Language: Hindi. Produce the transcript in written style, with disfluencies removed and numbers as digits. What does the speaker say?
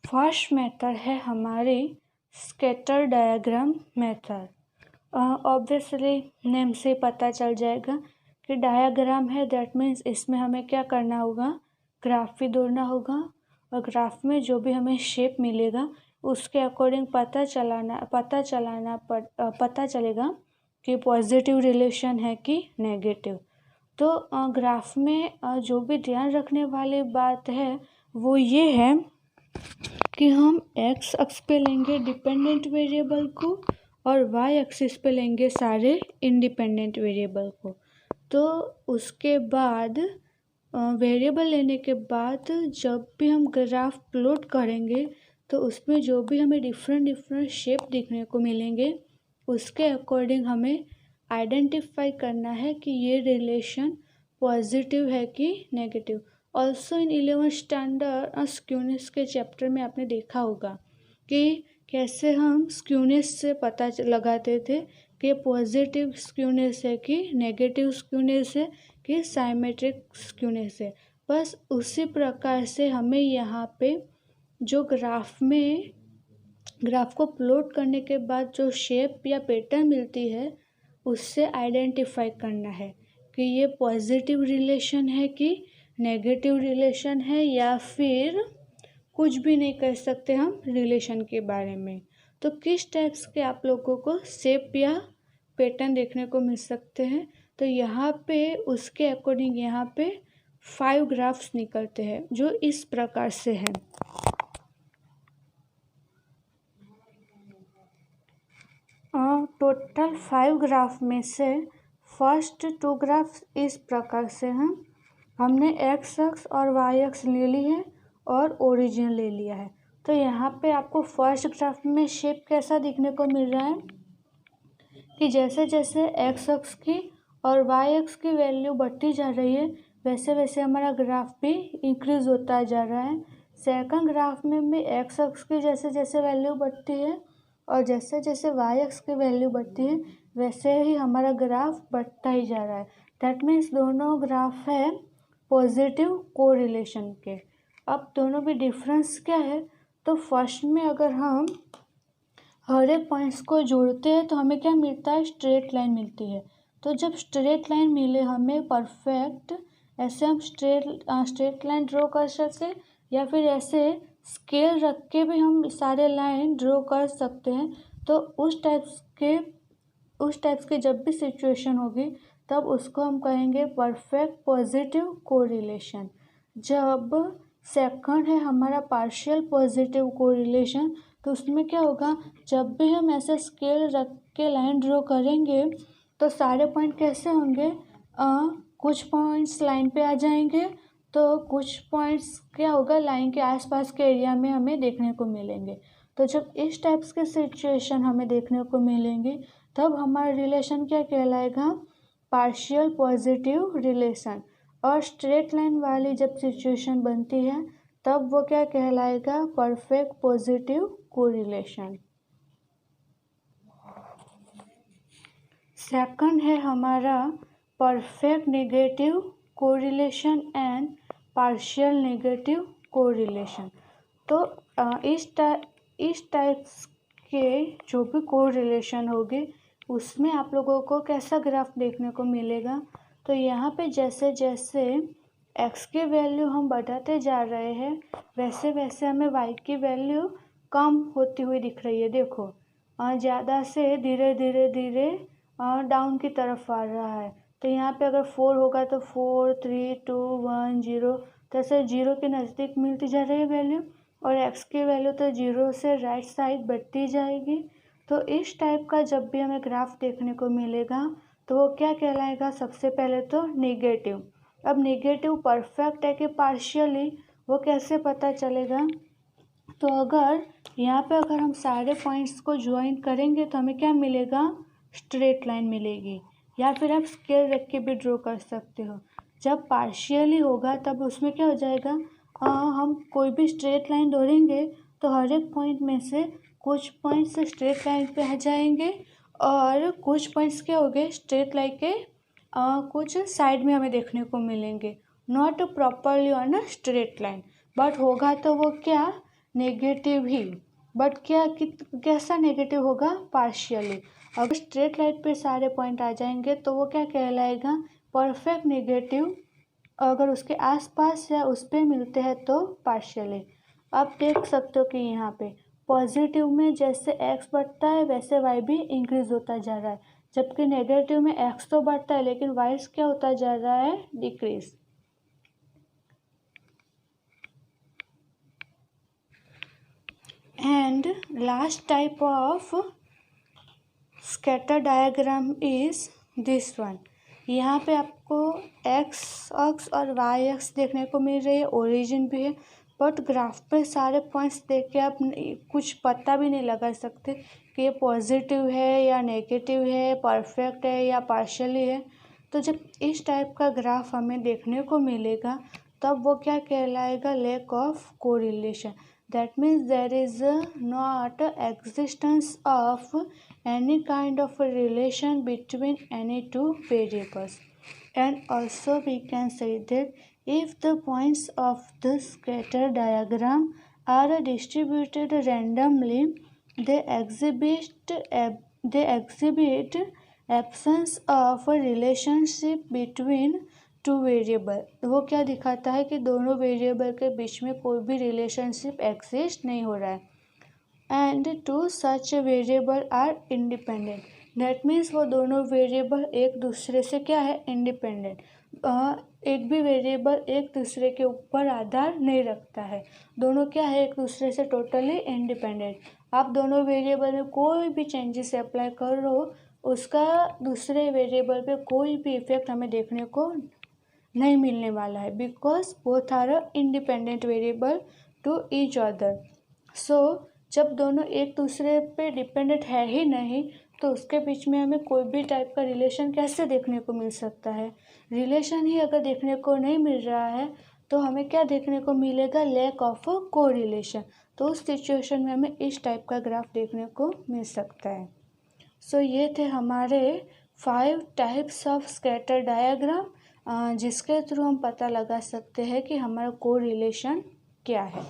फर्स्ट मेथड है हमारी scatter diagram method. Obviously name से पता चल जाएगा कि डायग्राम है, दैट मीन्स इसमें हमें क्या करना होगा, ग्राफ भी दौड़ना होगा और ग्राफ में जो भी हमें शेप मिलेगा उसके अकॉर्डिंग पता चलेगा कि पॉजिटिव रिलेशन है कि नेगेटिव। तो ग्राफ में जो भी ध्यान रखने वाली बात है वो ये है कि हम एक्स अक्ष पे लेंगे डिपेंडेंट वेरिएबल को और वाई एक्सिस पे लेंगे सारे इंडिपेंडेंट वेरिएबल को। तो उसके बाद वेरिएबल लेने के बाद जब भी हम ग्राफ प्लॉट करेंगे तो उसमें जो भी हमें डिफरेंट शेप देखने को मिलेंगे उसके अकॉर्डिंग हमें आइडेंटिफाई करना है कि ये रिलेशन पॉजिटिव है कि negative. Also in 11th standard skewness के चैप्टर में आपने देखा होगा कि कैसे हम स्क्यूनेस से पता लगाते थे कि पॉजिटिव स्क्यूनेस है कि नेगेटिव स्क्यूनेस है कि साइमेट्रिक स्क्यूनेस है। बस उसी प्रकार से हमें यहाँ पे जो ग्राफ को प्लॉट करने के बाद जो शेप या पैटर्न मिलती है उससे आइडेंटिफाई करना है कि ये पॉजिटिव रिलेशन है कि नेगेटिव रिलेशन है, या फिर कुछ भी नहीं कह सकते हम रिलेशन के बारे में। तो किस टाइप्स के आप लोगों को शेप या पैटर्न देखने को मिल सकते हैं, तो यहाँ पे उसके अकॉर्डिंग यहाँ पे 5 ग्राफ्स निकलते हैं जो इस प्रकार से हैं। टोटल 5 ग्राफ में से फर्स्ट 2 ग्राफ्स इस प्रकार से हैं। हमने एक्स अक्ष और वाई अक्ष ले ली है और ओरिजिन ले लिया है। तो यहाँ पे आपको फर्स्ट ग्राफ में शेप कैसा दिखने को मिल रहा है कि जैसे जैसे एक्स अक्ष की और वाई अक्ष की वैल्यू बढ़ती जा रही है वैसे वैसे हमारा ग्राफ भी इंक्रीज होता जा रहा है। सेकंड ग्राफ में भी एक्स अक्ष की जैसे जैसे वैल्यू बढ़ती है और जैसे जैसे वाई अक्ष की वैल्यू बढ़ती है वैसे ही हमारा ग्राफ बढ़ता ही जा रहा है। दैट मीन्स दोनों ग्राफ है पॉजिटिव कोरिलेशन के। अब दोनों में डिफरेंस क्या है, तो फर्स्ट में अगर हम हर एक पॉइंट्स को जोड़ते हैं तो हमें क्या मिलता है, स्ट्रेट लाइन मिलती है। तो जब स्ट्रेट लाइन मिले हमें परफेक्ट, ऐसे हम स्ट्रेट लाइन ड्रॉ कर सकते या फिर ऐसे स्केल रख के भी हम सारे लाइन ड्रॉ कर सकते हैं। तो उस टाइप्स के जब भी सिचुएशन होगी तब उसको हम कहेंगे परफेक्ट पॉजिटिव कोरिलेशन। जब सेकंड है हमारा पार्शियल पॉजिटिव कोरिलेशन, तो उसमें क्या होगा, जब भी हम ऐसे स्केल रख के लाइन ड्रॉ करेंगे तो सारे पॉइंट कैसे होंगे, कुछ पॉइंट्स लाइन पे आ जाएंगे तो कुछ पॉइंट्स क्या होगा लाइन के आसपास के एरिया में हमें देखने को मिलेंगे। तो जब इस टाइप्स के सिचुएशन हमें देखने को मिलेंगे तब हमारा रिलेशन क्या कहलाएगा, पार्शियल पॉजिटिव रिलेशन। और स्ट्रेट लाइन वाली जब सिचुएशन बनती है तब वो क्या कहलाएगा, परफेक्ट पॉजिटिव कोरिलेशन। सेकंड है हमारा perfect negative correlation and partial negative correlation. तो इस टाइप्स के जो भी कोरिलेशन होगी उसमें आप लोगों को कैसा ग्राफ देखने को मिलेगा, तो यहाँ पे जैसे जैसे x की वैल्यू हम बढ़ाते जा रहे हैं वैसे वैसे हमें y की वैल्यू कम होती हुई दिख रही है। देखो ज़्यादा से धीरे धीरे धीरे डाउन की तरफ आ रहा है। तो यहाँ पे अगर 4 होगा तो 4 3 2 1 0, जैसे 0 के नज़दीक मिलती जा रही है वैल्यू, और x की वैल्यू तो 0 से राइट साइड बढ़ती जाएगी। तो इस टाइप का जब भी हमें ग्राफ देखने को मिलेगा तो वो क्या कहलाएगा, सबसे पहले तो नेगेटिव। अब नेगेटिव परफेक्ट है कि पार्शियली, वो कैसे पता चलेगा, तो अगर यहाँ पे अगर हम सारे पॉइंट्स को ज्वाइन करेंगे तो हमें क्या मिलेगा, स्ट्रेट लाइन मिलेगी, या फिर आप स्केल रख के भी ड्रॉ कर सकते हो। जब पार्शियली होगा तब उसमें क्या हो जाएगा, हम कोई भी स्ट्रेट लाइन दौड़ेंगे तो हर एक पॉइंट में से कुछ पॉइंट्स स्ट्रेट लाइन पे आ जाएंगे और कुछ पॉइंट्स क्या हो गए, स्ट्रेट लाइन के कुछ साइड में हमें देखने को मिलेंगे, not properly on a straight line, but होगा तो वो क्या, नेगेटिव ही, बट कैसा नेगेटिव होगा? पार्शियली। अगर स्ट्रेट लाइन पे सारे पॉइंट आ जाएंगे तो वो क्या कहलाएगा? Perfect negative. अगर उसके आसपास या उस पे मिलते हैं तो पार्शियली। आप देख सकते हो कि यहाँ पे पॉजिटिव में जैसे x बढ़ता है वैसे y भी इंक्रीज होता जा रहा है, जबकि नेगेटिव में x तो बढ़ता है लेकिन y क्या होता जा रहा है? Decrease. And last type of scatter diagram is this one. यहाँ पे आपको x अक्ष और y अक्ष देखने को मिल रही है, ओरिजिन भी है, बट ग्राफ पे सारे पॉइंट्स देख के आप कुछ पता भी नहीं लगा सकते कि ये पॉजिटिव है या नेगेटिव है, परफेक्ट है या पार्शियली है। तो जब इस टाइप का ग्राफ हमें देखने को मिलेगा तब वो क्या कहलाएगा? Lack of correlation. That means there is not existence of any kind of a relation between any two variables. And also we can say that if the points of the scatter diagram are distributed randomly, they exhibit absence of a relationship between two variable. वो क्या दिखाता है कि दोनों वेरिएबल के बीच में कोई भी रिलेशनशिप एग्जिस्ट नहीं हो रहा है। And two such variable are independent. That means वो दोनों वेरिएबल एक दूसरे से क्या है? इंडिपेंडेंट। एक भी वेरिएबल एक दूसरे के ऊपर आधार नहीं रखता है, दोनों क्या है? एक दूसरे से टोटली इंडिपेंडेंट। आप दोनों वेरिएबल में कोई भी चेंजेस अप्लाई कर रहे हो, उसका दूसरे वेरिएबल पे कोई भी इफेक्ट हमें देखने को नहीं मिलने वाला है, because both are independent variable to each other. So जब दोनों एक दूसरे पे डिपेंडेंट है ही नहीं तो उसके बीच में हमें कोई भी टाइप का रिलेशन कैसे देखने को मिल सकता है? रिलेशन ही अगर देखने को नहीं मिल रहा है तो हमें क्या देखने को मिलेगा? Lack of correlation. तो उस सिचुएशन में हमें इस टाइप का ग्राफ देखने को मिल सकता है। सो ये थे हमारे 5 टाइप्स ऑफ स्कैटर डायग्राम, जिसके थ्रू हम पता लगा सकते हैं कि हमारा कोरिलेशन क्या है।